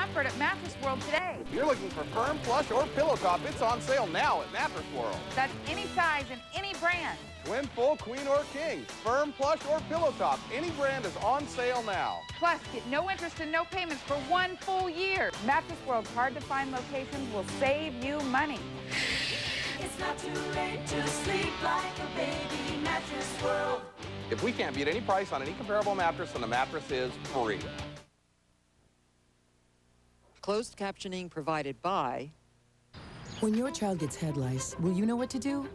offered at Mattress World today. If you're looking for firm, plush, or pillow top, it's on sale now at Mattress World. That's any size and any brand. Twin, full, queen, or king. Firm, plush, or pillow top. Any brand is on sale now. Plus, get no interest and no payments for 1 full year. Mattress World's hard-to-find locations will save you money. It's not too late to sleep like a baby. Mattress World. If we can't beat any price on any comparable mattress, then the mattress is free. Closed captioning provided by... When your child gets head lice, will you know what to do?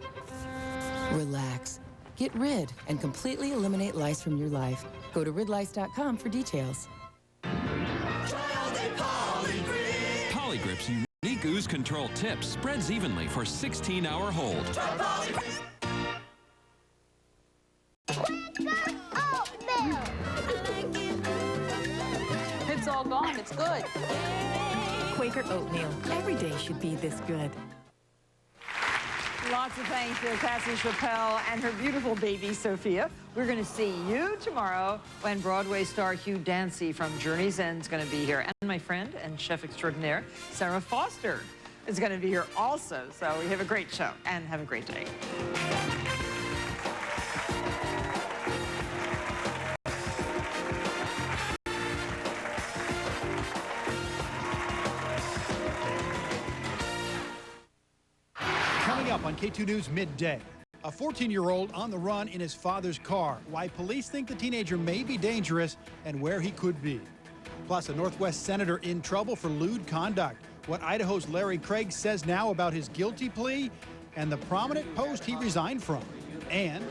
Relax. Get rid and completely eliminate lice from your life. Go to ridlice.com for details. Polygrip's unique ooze control tip spreads evenly for 16-hour hold. It's all gone. It's good. Quaker oatmeal. Every day should be this good. Lots of thanks to Cassie Chappelle and her beautiful baby, Sophia. We're going to see you tomorrow when Broadway star Hugh Dancy from Journey's End is going to be here. And my friend and chef extraordinaire, Sarah Foster, is going to be here also. So we have a great show and have a great day. Coming up on KATU News Midday, a 14-year-old on the run in his father's car, why police think the teenager may be dangerous and where he could be. Plus, a Northwest senator in trouble for lewd conduct, what Idaho's Larry Craig says now about his guilty plea, and the prominent post he resigned from. And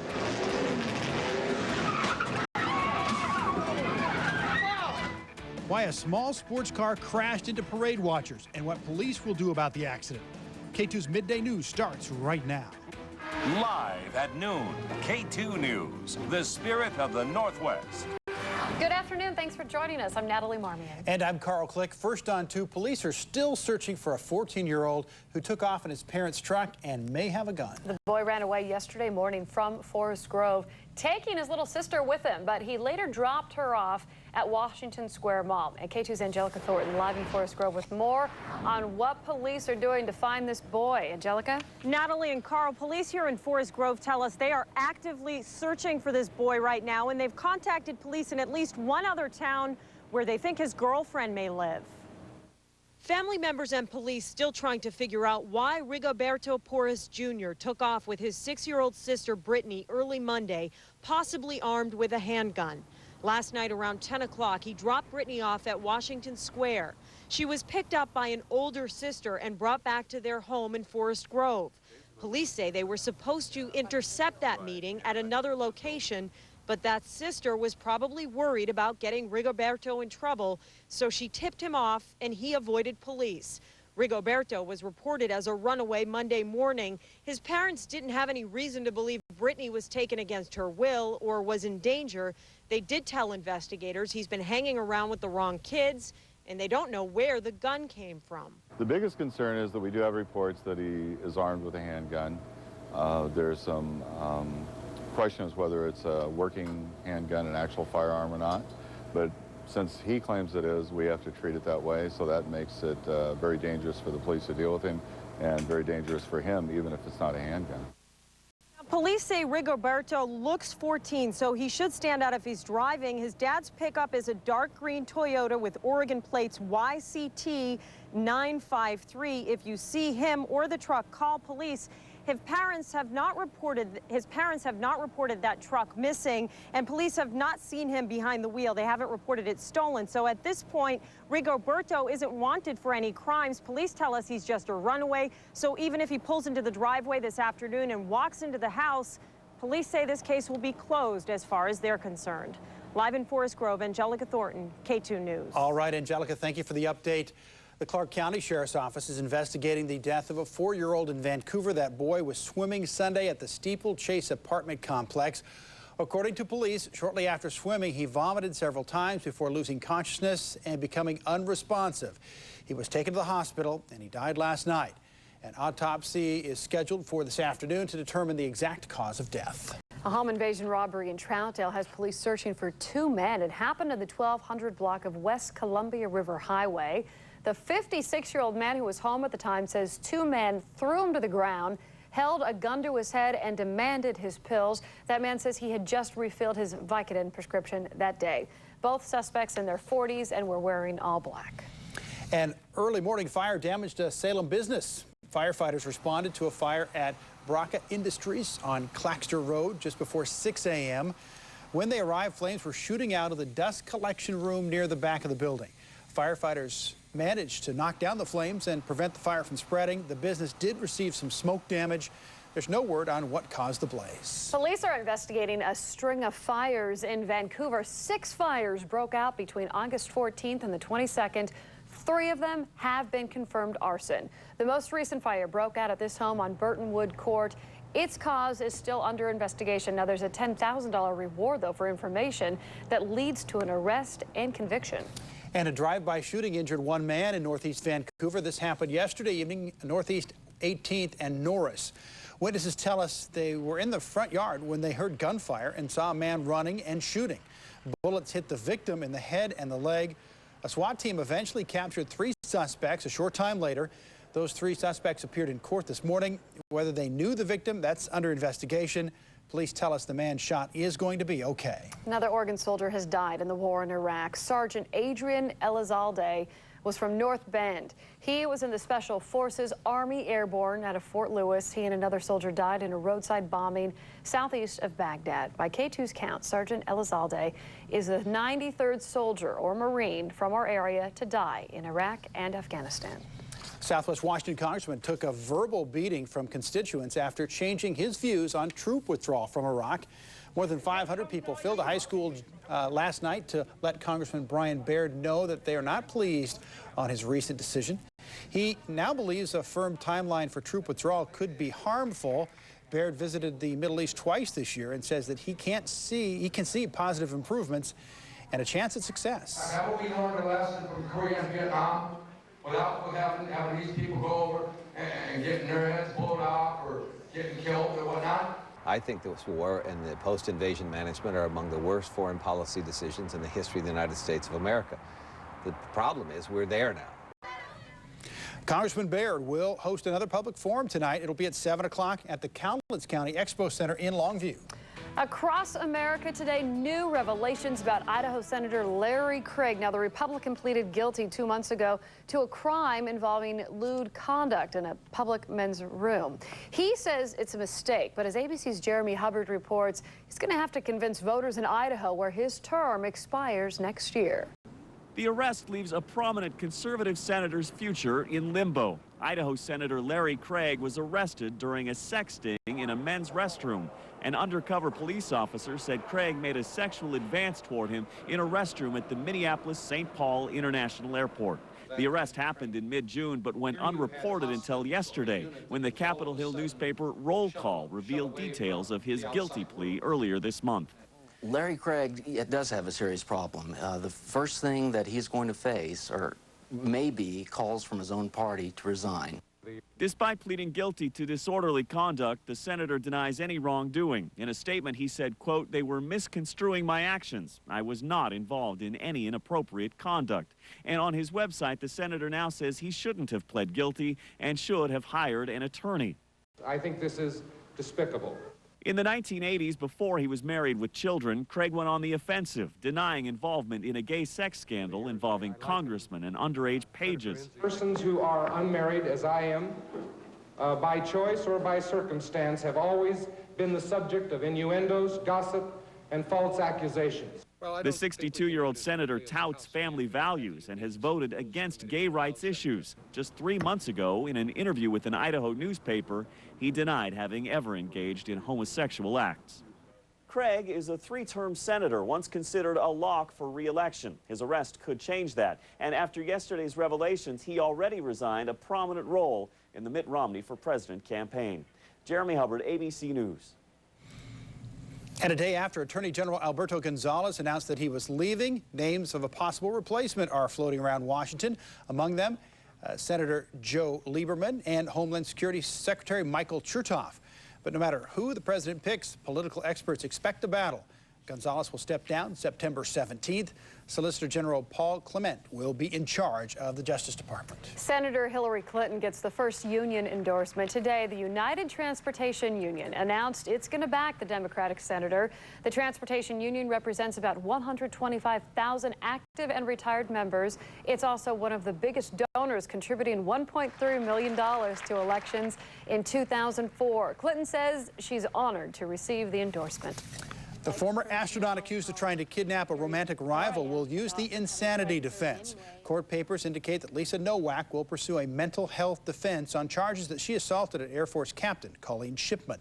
why a small sports car crashed into parade watchers and what police will do about the accident. KATU's Midday News starts right now. Live at noon, KATU News, the spirit of the Northwest. Good afternoon. Thanks for joining us. I'm Natalie Marmion. And I'm Carl Click. First on 2, police are still searching for a 14-year-old who took off in his parents' truck and may have a gun. The boy ran away yesterday morning from Forest Grove, taking his little sister with him, but he later dropped her off at Washington Square Mall. And KATU's Angelica Thornton live in Forest Grove with more on what police are doing to find this boy. Angelica? Natalie and Carl, police here in Forest Grove tell us they are actively searching for this boy right now, and they've contacted police in at least one other town where they think his girlfriend may live. Family members and police still trying to figure out why Rigoberto Porras Jr. took off with his 6-year-old sister Brittany early Monday, possibly armed with a handgun. Last night around 10 o'clock, he dropped Brittany off at Washington Square. She was picked up by an older sister and brought back to their home in Forest Grove. Police say they were supposed to intercept that meeting at another location, but that sister was probably worried about getting Rigoberto in trouble, so she tipped him off and he avoided police. Rigoberto was reported as a runaway Monday morning. His parents didn't have any reason to believe Brittany was taken against her will or was in danger. They did tell investigators he's been hanging around with the wrong kids, and they don't know where the gun came from. The biggest concern is that we do have reports that he is armed with a handgun. There's some questions whether it's a working handgun, an actual firearm or not. But since he claims it is, we have to treat it that way, so that makes it very dangerous for the police to deal with him and very dangerous for him, even if it's not a handgun. Police say Rigoberto looks 14, so he should stand out if he's driving. His dad's pickup is a dark green Toyota with Oregon plates YCT 953. If you see him or the truck, call police. His parents have not reported that truck missing, and police have not seen him behind the wheel. They haven't reported it stolen. So at this point, Rigoberto isn't wanted for any crimes. Police tell us he's just a runaway. So even if he pulls into the driveway this afternoon and walks into the house, police say this case will be closed as far as they're concerned. Live in Forest Grove, Angelica Thornton, KATU News. All right, Angelica, thank you for the update. The Clark County Sheriff's Office is investigating the death of a 4-year-old in Vancouver. That boy was swimming Sunday at the Steeplechase apartment complex. According to police, shortly after swimming, he vomited several times before losing consciousness and becoming unresponsive. He was taken to the hospital and he died last night. An autopsy is scheduled for this afternoon to determine the exact cause of death. A home invasion robbery in Troutdale has police searching for two men. It happened in the 1200 block of West Columbia River Highway. The 56-year-old man who was home at the time says two men threw him to the ground, held a gun to his head, and demanded his pills. That man says he had just refilled his Vicodin prescription that day. Both suspects in their 40s and were wearing all black. An early morning fire damaged a Salem business. Firefighters responded to a fire at Braca Industries on Claxter Road just before 6 a.m. When they arrived, flames were shooting out of the dust collection room near the back of the building. Firefighters managed to knock down the flames and prevent the fire from spreading. The business did receive some smoke damage. There's no word on what caused the blaze. Police are investigating a string of fires in Vancouver. 6 fires broke out between August 14th and the 22nd. 3 of them have been confirmed arson. The most recent fire broke out at this home on Burtonwood Court. Its cause is still under investigation. Now, there's a $10,000 reward, though, for information that leads to an arrest and conviction. And a drive-by shooting injured one man in northeast Vancouver. This happened yesterday evening, northeast 18th and Norris. Witnesses tell us they were in the front yard when they heard gunfire and saw a man running and shooting. Bullets hit the victim in the head and the leg. A SWAT team eventually captured 3 suspects a short time later. Those 3 suspects appeared in court this morning. Whether they knew the victim, that's under investigation. Police tell us the man shot is going to be okay. Another Oregon soldier has died in the war in Iraq. Sergeant Adrian Elizalde was from North Bend. He was in the Special Forces Army Airborne out of Fort Lewis. He and another soldier died in a roadside bombing southeast of Baghdad. By KATU's count, Sergeant Elizalde is the 93rd soldier or Marine from our area to die in Iraq and Afghanistan. Southwest Washington Congressman took a verbal beating from constituents after changing his views on troop withdrawal from Iraq. More than 500 people filled a high school last night to let Congressman Brian Baird know that they are not pleased on his recent decision. He now believes a firm timeline for troop withdrawal could be harmful. Baird visited the Middle East twice this year and says that he can see positive improvements and a chance at success. Haven't we learned a lesson from Korea and Vietnam without having these people go over and getting their heads blown off or getting killed or whatnot? I think this war and the post-invasion management are among the worst foreign policy decisions in the history of the United States of America. The problem is we're there now. Congressman Baird will host another public forum tonight. It'll be at 7 o'clock at the Cowlitz County Expo Center in Longview. Across America today, new revelations about Idaho Senator Larry Craig. Now, the Republican pleaded guilty 2 months ago to a crime involving lewd conduct in a public men's room. He says it's a mistake, but as ABC's Jeremy Hubbard reports, he's going to have to convince voters in Idaho, where his term expires next year. The arrest leaves a prominent conservative senator's future in limbo. Idaho Senator Larry Craig was arrested during a sex sting in a men's restroom. An undercover police officer said Craig made a sexual advance toward him in a restroom at the Minneapolis-St. Paul International Airport. The arrest happened in mid-June, but went unreported until yesterday, when the Capitol Hill newspaper Roll Call revealed details of his guilty plea earlier this month. Larry Craig does have a serious problem. The first thing that he's going to face, or maybe calls from his own party to resign. Despite pleading guilty to disorderly conduct, the senator denies any wrongdoing. In a statement, he said, quote, "They were misconstruing my actions. I was not involved in any inappropriate conduct." And on his website, the senator now says he shouldn't have pled guilty and should have hired an attorney. I think this is despicable. In the 1980s, before he was married with children, Craig went on the offensive, denying involvement in a gay sex scandal involving congressmen and underage pages. Persons who are unmarried, as I am, by choice or by circumstance, have always been the subject of innuendos, gossip, and false accusations. The 62-year-old senator touts family values and has voted against gay rights issues. Just 3 months ago, in an interview with an Idaho newspaper, he denied having ever engaged in homosexual acts. Craig is a 3-term senator, once considered a lock for re-election. His arrest could change that. And after yesterday's revelations, he already resigned a prominent role in the Mitt Romney for President campaign. Jeremy Hubbard, ABC News. And a day after Attorney General Alberto Gonzales announced that he was leaving, names of a possible replacement are floating around Washington. Among them, Senator Joe Lieberman and Homeland Security Secretary Michael Chertoff. But no matter who the president picks, political experts expect a battle. Gonzalez will step down September 17th. Solicitor General Paul Clement will be in charge of the Justice Department. Senator Hillary Clinton gets the first union endorsement. Today, the United Transportation Union announced it's going to back the Democratic senator. The Transportation Union represents about 125,000 active and retired members. It's also one of the biggest donors, contributing $1.3 million to elections in 2004. Clinton says she's honored to receive the endorsement. The former astronaut accused of trying to kidnap a romantic rival will use the insanity defense. Court papers indicate that Lisa Nowak will pursue a mental health defense on charges that she assaulted an Air Force captain, Colleen Shipman.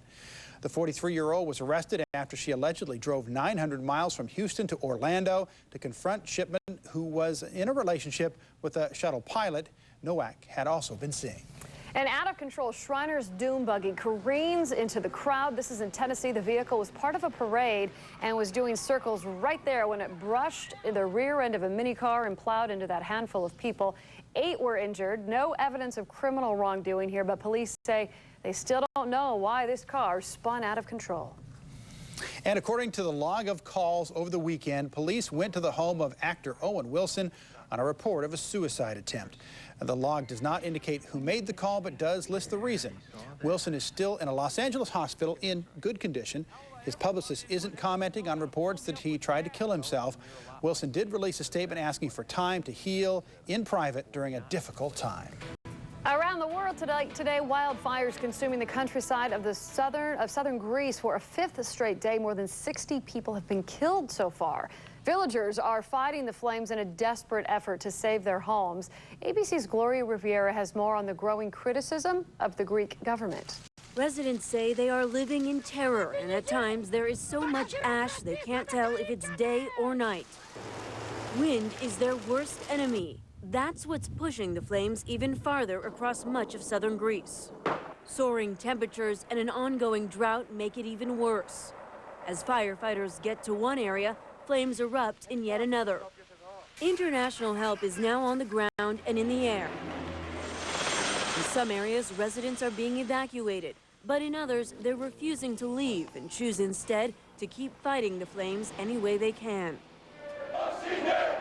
The 43-year-old was arrested after she allegedly drove 900 miles from Houston to Orlando to confront Shipman, who was in a relationship with a shuttle pilot Nowak had also been seeing. An out-of-control Shriners Dune buggy careens into the crowd. This is in Tennessee. The vehicle was part of a parade and was doing circles right there when it brushed the rear end of a mini car and plowed into that handful of people. 8 were injured. No evidence of criminal wrongdoing here, but police say they still don't know why this car spun out of control. And according to the log of calls over the weekend, police went to the home of actor Owen Wilson on a report of a suicide attempt. The log does not indicate who made the call, but does list the reason. Wilson is still in a Los Angeles hospital in good condition. His publicist isn't commenting on reports that he tried to kill himself. Wilson did release a statement asking for time to heal in private during a difficult time. Around the world today, wildfires consuming the countryside of southern Greece for a 5th straight day. More than 60 people have been killed so far. Villagers are fighting the flames in a desperate effort to save their homes. ABC's Gloria Riviera has more on the growing criticism of the Greek government. Residents say they are living in terror, and at times there is so much ash they can't tell if it's day or night. Wind is their worst enemy. That's what's pushing the flames even farther across much of southern Greece. Soaring temperatures and an ongoing drought make it even worse. As firefighters get to one area, flames erupt in yet another. International help is now on the ground and in the air. In some areas, residents are being evacuated, but in others, they're refusing to leave and choose instead to keep fighting the flames any way they can.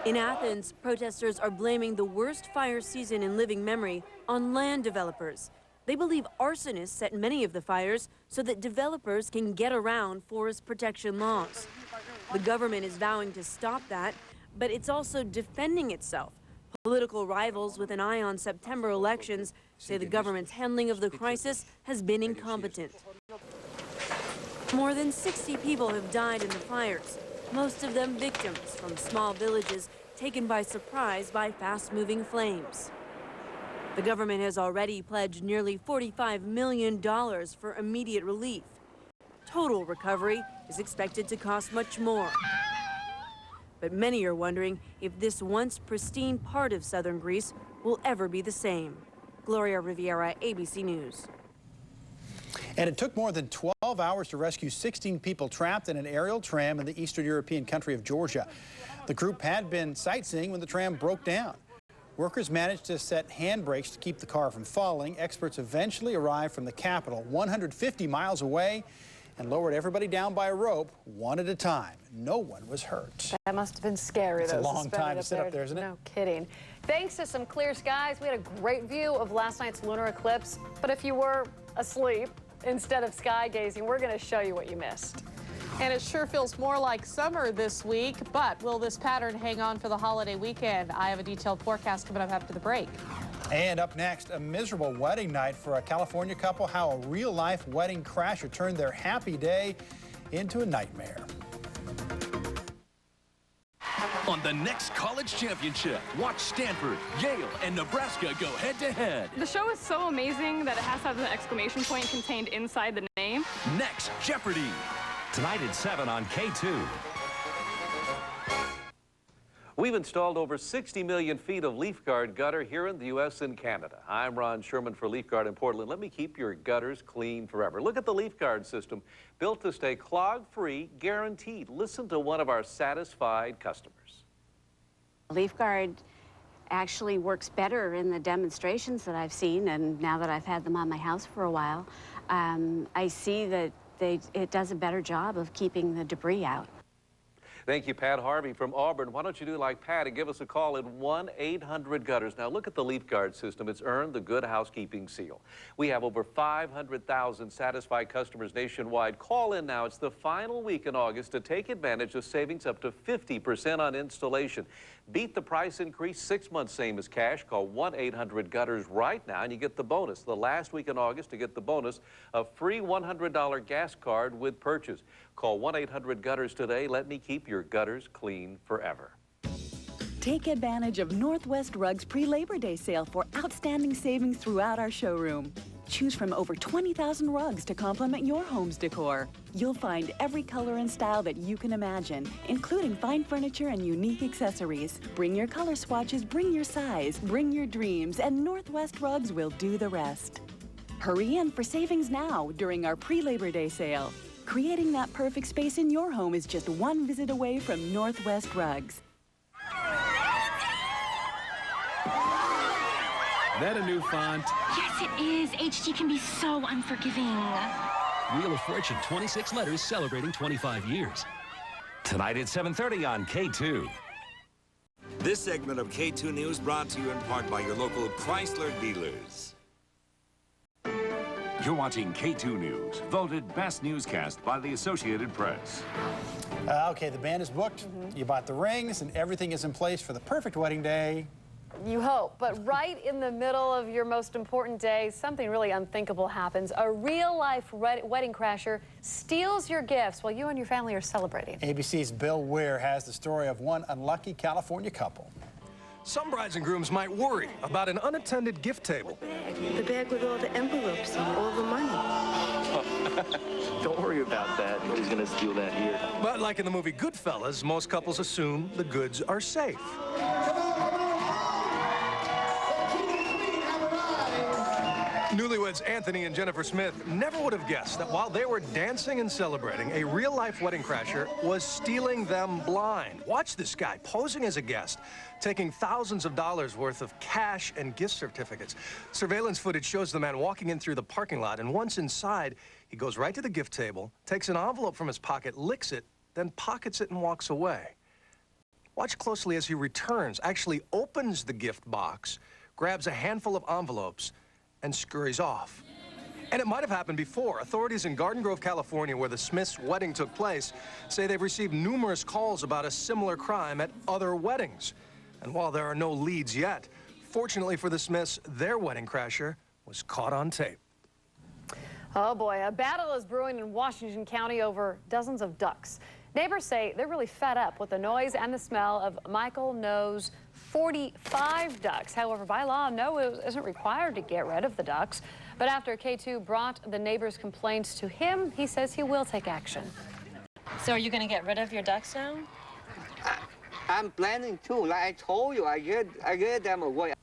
In Athens, protesters are blaming the worst fire season in living memory on land developers. They believe arsonists set many of the fires so that developers can get around forest protection laws. The government is vowing to stop that, but it's also defending itself. Political rivals with an eye on September elections say the government's handling of the crisis has been incompetent. More than 60 people have died in the fires, most of them victims from small villages taken by surprise by fast-moving flames. The government has already pledged nearly $45 million for immediate relief. Total recovery is expected to cost much more. But many are wondering if this once pristine part of southern Greece will ever be the same. Gloria Riviera, ABC News. And it took more than 12 hours to rescue 16 people trapped in an aerial tram in the Eastern European country of Georgia. The group had been sightseeing when the tram broke down. Workers managed to set handbrakes to keep the car from falling. Experts eventually arrived from the capital 150 miles away and lowered everybody down by a rope, one at a time. No one was hurt. That must have been scary, though. It's a long time to sit up there, isn't it? No kidding. Thanks to some clear skies, we had a great view of last night's lunar eclipse. But if you were asleep instead of sky gazing, we're going to show you what you missed. And it sure feels more like summer this week, but will this pattern hang on for the holiday weekend? I have a detailed forecast coming up after the break. And up next, a miserable wedding night for a California couple, how a real-life wedding crasher turned their happy day into a nightmare. On the next college championship, watch Stanford, Yale, and Nebraska go head-to-head. The show is so amazing that it has to have an exclamation point contained inside the name. Next, Jeopardy! Tonight at 7 on K2. We've installed over 60 million feet of leaf guard gutter here in the U.S. and Canada. I'm Ron Sherman for Leaf Guard in Portland. Let me keep your gutters clean forever. Look at the leaf guard system, built to stay clog-free, guaranteed. Listen to one of our satisfied customers. Leaf Guard actually works better in the demonstrations that I've seen, and now that I've had them on my house for a while, I see that it does a better job of keeping the debris out. Thank you, Pat Harvey from Auburn. Why don't you do like Pat and give us a call at 1-800-GUTTERS. Now, look at the Leaf Guard system. It's earned the Good Housekeeping seal. We have over 500,000 satisfied customers nationwide. Call in now. It's the final week in August to take advantage of savings up to 50% on installation. Beat the price increase, 6 months same as cash. Call 1-800-GUTTERS right now and you get the bonus. The last week in August to get the bonus, a free $100 gas card with purchase. Call 1-800-GUTTERS today. Let me keep your gutters clean forever. Take advantage of Northwest Rugs pre-Labor Day sale for outstanding savings throughout our showroom. Choose from over 20,000 rugs to complement your home's decor. You'll find every color and style that you can imagine, including fine furniture and unique accessories. Bring your color swatches, bring your size, bring your dreams, and Northwest Rugs will do the rest. Hurry in for savings now during our pre-Labor Day sale. Creating that perfect space in your home is just one visit away from Northwest Rugs. That a new font? Yes, it is. HD can be so unforgiving. Wheel of Fortune, 26 letters celebrating 25 years. Tonight at 7:30 on K2. This segment of K2 News brought to you in part by your local Chrysler dealers. You're watching K2 News, voted best newscast by the Associated Press. Okay, the band is booked. You bought the rings, and everything is in place for the perfect wedding day. You hope, but right in the middle of your most important day, something really unthinkable happens. A real-life wedding crasher steals your gifts while you and your family are celebrating. ABC's Bill Weir has the story of one unlucky California couple. Some brides and grooms might worry about an unattended gift table. The bag with all the envelopes and all the money. Don't worry about that. Nobody's gonna steal that here. But like in the movie Goodfellas, most couples assume the goods are safe. Newlyweds Anthony and Jennifer Smith never would have guessed that while they were dancing and celebrating, a real-life wedding crasher was stealing them blind. Watch this guy posing as a guest, taking thousands of dollars worth of cash and gift certificates. Surveillance footage shows the man walking in through the parking lot, and once inside, he goes right to the gift table, takes an envelope from his pocket, licks it, then pockets it and walks away. Watch closely as he returns, actually opens the gift box, grabs a handful of envelopes, and scurries off. And it might have happened before. Authorities in Garden Grove, California, where the Smiths' wedding took place, say they've received numerous calls about a similar crime at other weddings. And while there are no leads yet, fortunately for the Smiths, their wedding crasher was caught on tape. Oh boy, a battle is brewing in Washington County over dozens of ducks. Neighbors say they're really fed up with the noise and the smell of Michael No's 45 ducks. However, by law, No isn't required to get rid of the ducks. But after K2 brought the neighbors' complaints to him, he says he will take action. So are you going to get rid of your ducks now? I'm planning to. Like I told you, I get them away.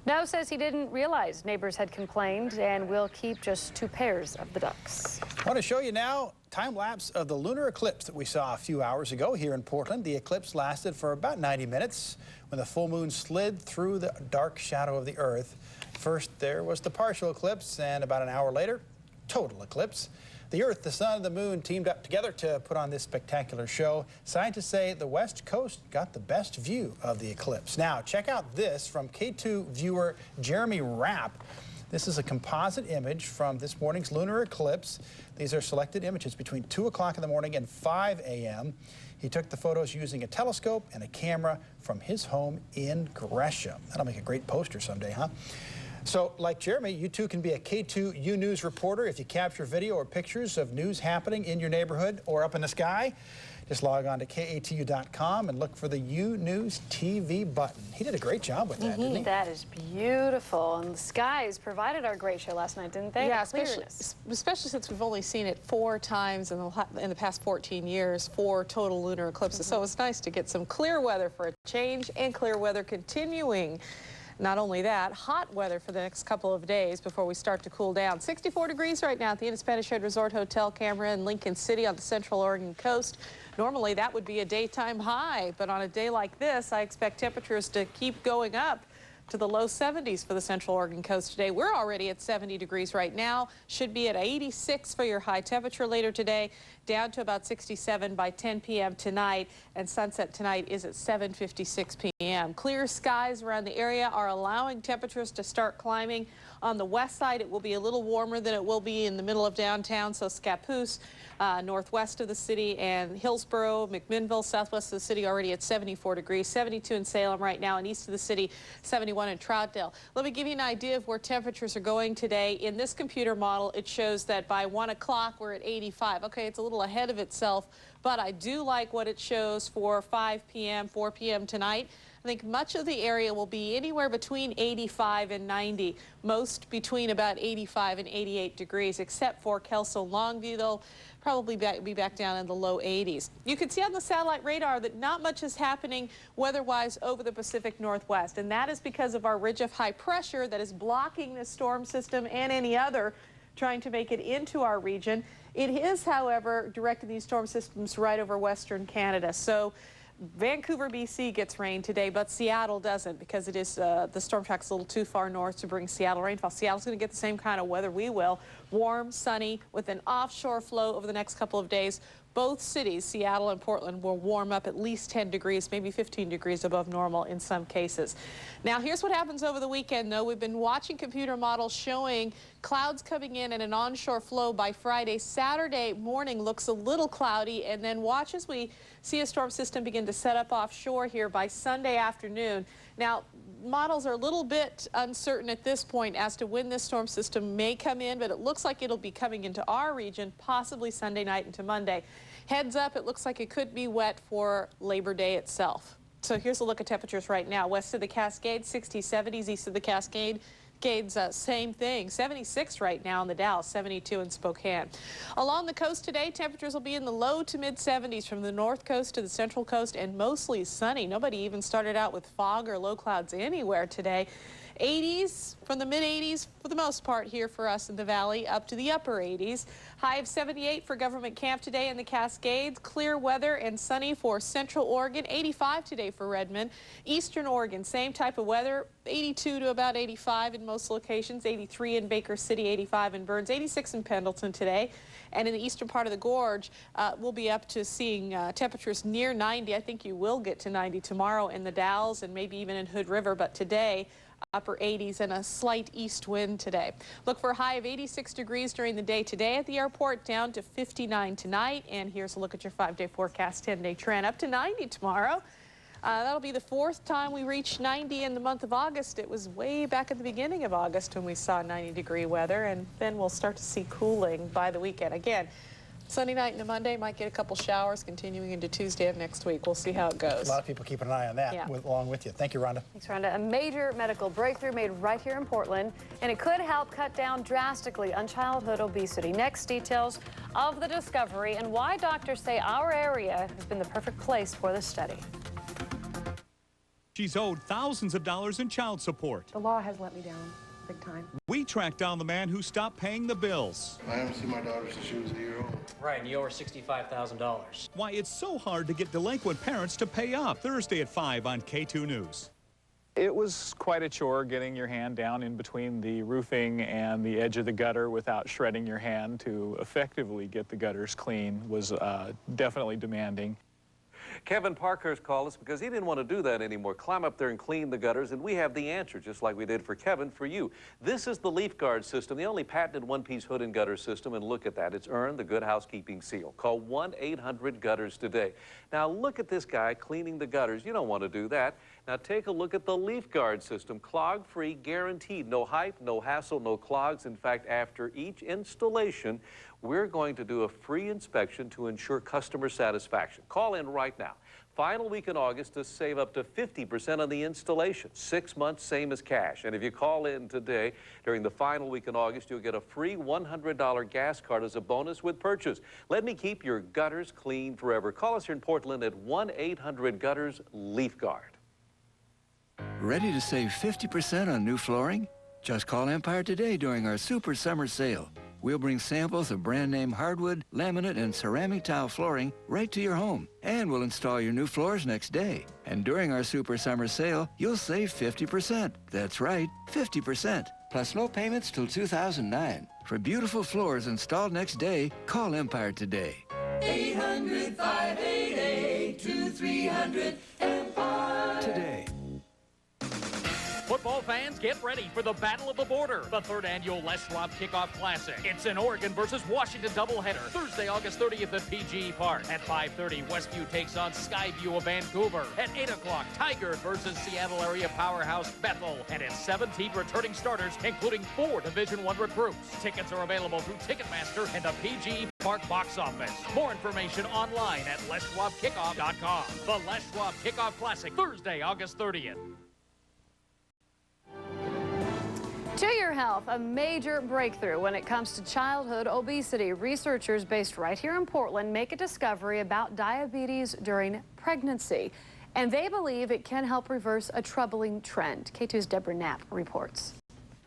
No says he didn't realize neighbors had complained and will keep just 2 pairs of the ducks. I want to show you now time-lapse of the lunar eclipse that we saw a few hours ago here in Portland. The eclipse lasted for about 90 minutes when the full moon slid through the dark shadow of the Earth. First, there was the partial eclipse, and about an hour later, total eclipse. The Earth, the Sun, and the Moon teamed up together to put on this spectacular show. Scientists say the West Coast got the best view of the eclipse. Now, check out this from K2 viewer Jeremy Rapp. This is a composite image from this morning's lunar eclipse. These are selected images between 2 o'clock in the morning and 5 a.m. He took the photos using a telescope and a camera from his home in Gresham. That'll make a great poster someday, huh? So, like Jeremy, you too can be a K2 U News reporter. If you capture video or pictures of news happening in your neighborhood or up in the sky, just log on to KATU.com and look for the U News TV button. He did a great job with that, didn't he? That is beautiful. And the skies provided our great show last night, didn't they? Yeah, especially since we've only seen it 4 times in the past 14 years, 4 total lunar eclipses. So it's nice to get some clear weather for a change and clear weather continuing. Not only that, hot weather for the next couple of days before we start to cool down. 64 degrees right now at the Inn Spanish Head Resort Hotel Camera in Lincoln City on the Central Oregon coast. Normally that would be a daytime high, but on a day like this, I expect temperatures to keep going up to the low 70s for the Central Oregon coast today. We're already at 70 degrees right now. Should be at 86 for your high temperature later today, down to about 67 by 10 p.m. tonight, and sunset tonight is at 7:56 p.m. Clear skies around the area are allowing temperatures to start climbing. On the west side, it will be a little warmer than it will be in the middle of downtown, so Scappoose, northwest of the city, and Hillsborough, McMinnville, southwest of the city, already at 74 degrees, 72 in Salem right now, and east of the city, 71 in Troutdale. Let me give you an idea of where temperatures are going today. In this computer model, it shows that by 1 o'clock, we're at 85. Okay, it's a little ahead of itself, but I do like what it shows for 5 p.m., 4 p.m. tonight. I think much of the area will be anywhere between 85 and 90, most between about 85 and 88 degrees, except for Kelso Longview. They'll probably be back down in the low 80s. You can see on the satellite radar that not much is happening weather-wise over the Pacific Northwest, and that is because of our ridge of high pressure that is blocking this storm system and any other trying to make it into our region. It is, however, directing these storm systems right over western Canada. So Vancouver, BC gets rain today, but Seattle doesn't because it is the storm track's a little too far north to bring Seattle rainfall. Seattle's going to get the same kind of weather we will. Warm, sunny, with an offshore flow over the next couple of days. Both cities, Seattle and Portland, will warm up at least 10 degrees, maybe 15 degrees above normal in some cases. Now, here's what happens over the weekend, though. We've been watching computer models showing clouds coming in and an onshore flow by Friday. Saturday morning looks a little cloudy, and then watch as we see a storm system begin to set up offshore here by Sunday afternoon. Now, models are a little bit uncertain at this point as to when this storm system may come in, but it looks like it'll be coming into our region possibly Sunday night into Monday. Heads up, it looks like it could be wet for Labor Day itself. So here's a look at temperatures right now. West of the Cascades, 60s, 70s. East of the Cascades, same thing. 76 right now in the Dalles, 72 in Spokane. Along the coast today, temperatures will be in the low to mid 70s from the north coast to the central coast, and mostly sunny. Nobody even started out with fog or low clouds anywhere today. 80s from the mid 80s for the most part here for us in the valley, up to the upper 80s. High of 78 for Government Camp today in the Cascades. Clear weather and sunny for Central Oregon. 85 today for Redmond. Eastern Oregon, same type of weather. 82 to about 85 in most locations. 83 in Baker City, 85 in Burns, 86 in Pendleton today. And in the eastern part of the gorge, we'll be up to seeing temperatures near 90. I think you will get to 90 tomorrow in the Dalles and maybe even in Hood River, but today, upper 80s and a slight east wind today. Look for a high of 86 degrees during the day today at the airport, down to 59 tonight. And here's a look at your 5-day forecast, 10-day trend, up to 90 tomorrow. That'll be the fourth time we reached 90 in the month of August. It was way back at the beginning of August when we saw 90-degree weather, and then we'll start to see cooling by the weekend. Again, Sunday night into Monday, might get a couple showers continuing into Tuesday of next week. We'll see how it goes. A lot of people keeping an eye on that along with you. Thank you, Rhonda. Thanks, Rhonda. A major medical breakthrough made right here in Portland, and it could help cut down drastically on childhood obesity. Next, details of the discovery and why doctors say our area has been the perfect place for this study. She's owed thousands of dollars in child support. The law has let me down big time. We tracked down the man who stopped paying the bills. I haven't seen my daughter since she was a year old. Right, and you owe her $65,000. Why it's so hard to get delinquent parents to pay up. Thursday at 5 on KATU News. It was quite a chore getting your hand down in between the roofing and the edge of the gutter without shredding your hand to effectively get the gutters clean was definitely demanding. Kevin Parkhurst called us because he didn't want to do that anymore. Climb up there and clean the gutters, and we have the answer, just like we did for Kevin, for you. This is the Leaf Guard system, the only patented one-piece hood and gutter system, and look at that. It's earned the Good Housekeeping seal. Call 1-800-GUTTERS today. Now, look at this guy cleaning the gutters. You don't want to do that. Now, take a look at the Leaf Guard system. Clog-free, guaranteed. No hype, no hassle, no clogs. In fact, after each installation, we're going to do a free inspection to ensure customer satisfaction. Call in right now. Final week in August to save up to 50% on the installation. 6 months, same as cash. And if you call in today during the final week in August, you'll get a free $100 gas card as a bonus with purchase. Let me keep your gutters clean forever. Call us here in Portland at 1-800-GUTTERS-LEAF Guard. Ready to save 50% on new flooring? Just call Empire today during our Super Summer Sale. We'll bring samples of brand name hardwood, laminate, and ceramic tile flooring right to your home. And we'll install your new floors next day. And during our Super Summer Sale, you'll save 50%. That's right, 50%. Plus no payments till 2009. For beautiful floors installed next day, call Empire today. 800-588-2300 Today. Football fans, get ready for the Battle of the Border, the third annual Les Schwab Kickoff Classic. It's an Oregon versus Washington doubleheader, Thursday, August 30th at PG Park. At 5:30, Westview takes on Skyview of Vancouver. At 8 o'clock, Tiger versus Seattle area powerhouse Bethel. And it's 17 returning starters, including 4 Division I recruits. Tickets are available through Ticketmaster and the PG Park box office. More information online at LesSchwabKickoff.com. The Les Schwab Kickoff Classic, Thursday, August 30th. To your health, a major breakthrough when it comes to childhood obesity. Researchers based right here in Portland make a discovery about diabetes during pregnancy, and they believe it can help reverse a troubling trend. KATU's Deborah Knapp reports.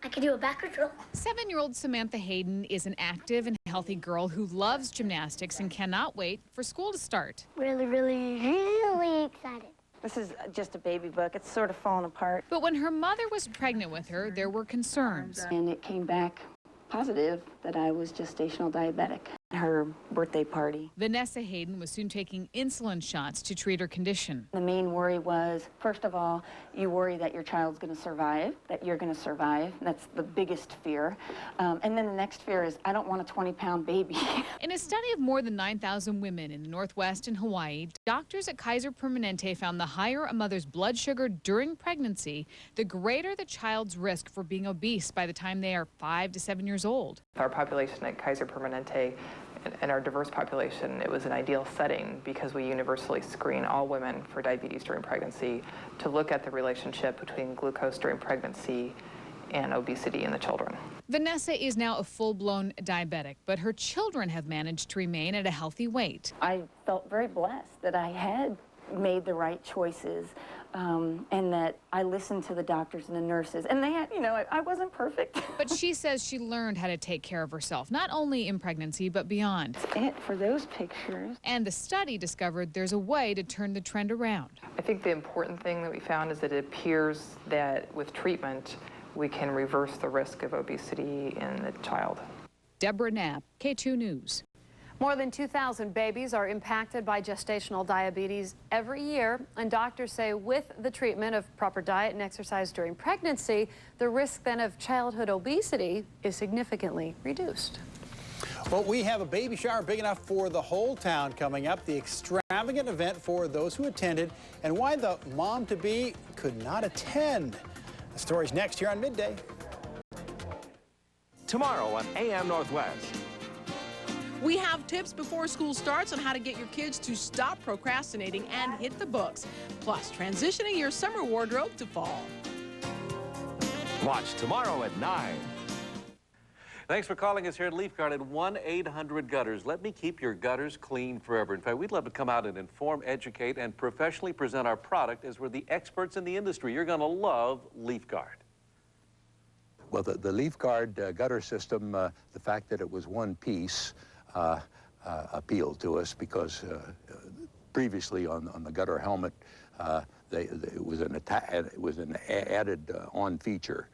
I can do a backward roll. 7-year-old Samantha Hayden is an active and healthy girl who loves gymnastics and cannot wait for school to start. Really excited. This is just a baby book. It's sort of falling apart. But when her mother was pregnant with her, there were concerns. And it came back positive that I was gestational diabetic. Her birthday party. Vanessa Hayden was soon taking insulin shots to treat her condition. The main worry was, first of all, you worry that your child's going to survive, that you're going to survive. That's the biggest fear. And then the next fear is, I don't want a 20-pound baby. In a study of more than 9,000 women in the Northwest and Hawaii, doctors at Kaiser Permanente found the higher a mother's blood sugar during pregnancy, the greater the child's risk for being obese by the time they are 5 to 7 years old. Our population at Kaiser Permanente and our diverse population, it was an ideal setting because we universally screen all women for diabetes during pregnancy to look at the relationship between glucose during pregnancy and obesity in the children. Vanessa is now a full-blown diabetic, but her children have managed to remain at a healthy weight. I felt very blessed that I had made the right choices and that I listened to the doctors and the nurses. And they had, I wasn't perfect. But she says she learned how to take care of herself, not only in pregnancy, but beyond. That's it for those pictures. And the study discovered there's a way to turn the trend around. I think the important thing that we found is that it appears that with treatment, we can reverse the risk of obesity in the child. Deborah Knapp, KATU News. More than 2,000 babies are impacted by gestational diabetes every year, and doctors say with the treatment of proper diet and exercise during pregnancy, the risk then of childhood obesity is significantly reduced. Well, we have a baby shower big enough for the whole town coming up, the extravagant event for those who attended, and why the mom-to-be could not attend. The story's next here on Midday. Tomorrow on AM Northwest. We have tips before school starts on how to get your kids to stop procrastinating and hit the books. Plus, transitioning your summer wardrobe to fall. Watch tomorrow at 9. Thanks for calling us here at Leaf Guard at 1-800-GUTTERS. Let me keep your gutters clean forever. In fact, we'd love to come out and inform, educate, and professionally present our product as we're the experts in the industry. You're going to love Leaf Guard. Well, the Leaf Guard gutter system, the fact that it was one piece, appealed to us because previously on the gutter helmet, it was an added on feature.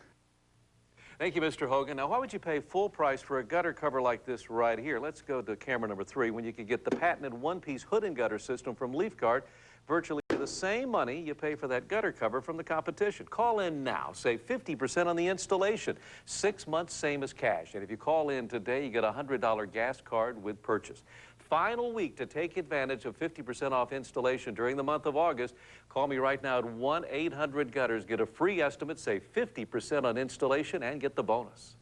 Thank you, Mr. Hogan. Now, why would you pay full price for a gutter cover like this right here? Let's go to camera number 3 when you could get the patented one-piece hood and gutter system from Leaf Guard, virtually the same money you pay for that gutter cover from the competition. Call in now. Save 50% on the installation. 6 months, same as cash. And if you call in today, you get a $100 gas card with purchase. Final week to take advantage of 50% off installation during the month of August. Call me right now at 1-800-GUTTERS. Get a free estimate, save 50% on installation, and get the bonus.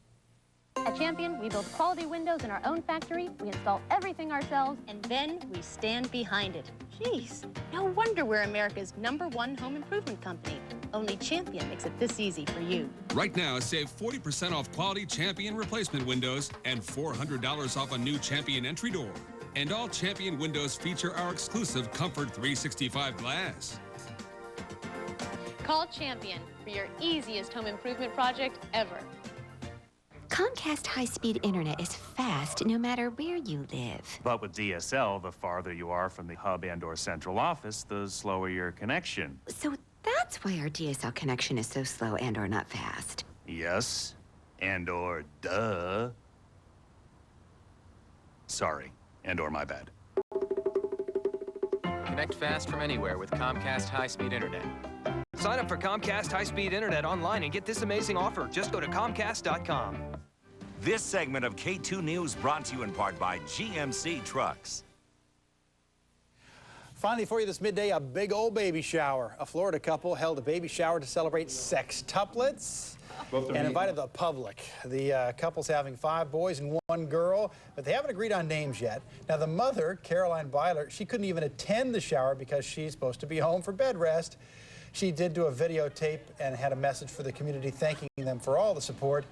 At Champion, we build quality windows in our own factory, we install everything ourselves, and then we stand behind it. Jeez, no wonder we're America's #1 home improvement company. Only Champion makes it this easy for you. Right now, save 40% off quality Champion replacement windows and $400 off a new Champion entry door. And all Champion windows feature our exclusive Comfort 365 glass. Call Champion for your easiest home improvement project ever. Comcast high-speed internet is fast no matter where you live. But with DSL, the farther you are from the hub and/or central office, the slower your connection. So that's why our DSL connection is so slow and/or not fast. Yes, and/or duh. Sorry, and/or my bad. Connect fast from anywhere with Comcast high-speed internet. Sign up for Comcast high-speed internet online and get this amazing offer. Just go to Comcast.com. This segment of K2 News brought to you in part by GMC Trucks. Finally for you this midday, a big old baby shower. A Florida couple held a baby shower to celebrate sextuplets and invited the public. The couple's having 5 boys and 1 girl, but they haven't agreed on names yet. Now, the mother, Caroline Byler, she couldn't even attend the shower because she's supposed to be home for bed rest. She did do a videotape and had a message for the community thanking them for all the support.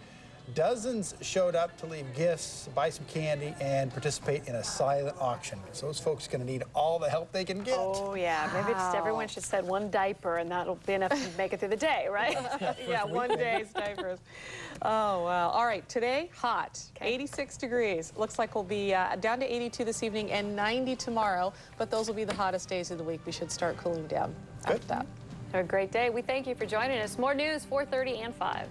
Dozens showed up to leave gifts, buy some candy, and participate in a silent auction. So those folks are going to need all the help they can get. Oh, yeah. Maybe just everyone should send 1 diaper, and that'll be enough to make it through the day, right? Yeah, 1 day's diapers. Oh, wow. All right, today, hot. 86 degrees. Looks like we'll be down to 82 this evening and 90 tomorrow, but those will be the hottest days of the week. We should start cooling down after that. Have a great day. We thank you for joining us. More news, 4:30 and 5.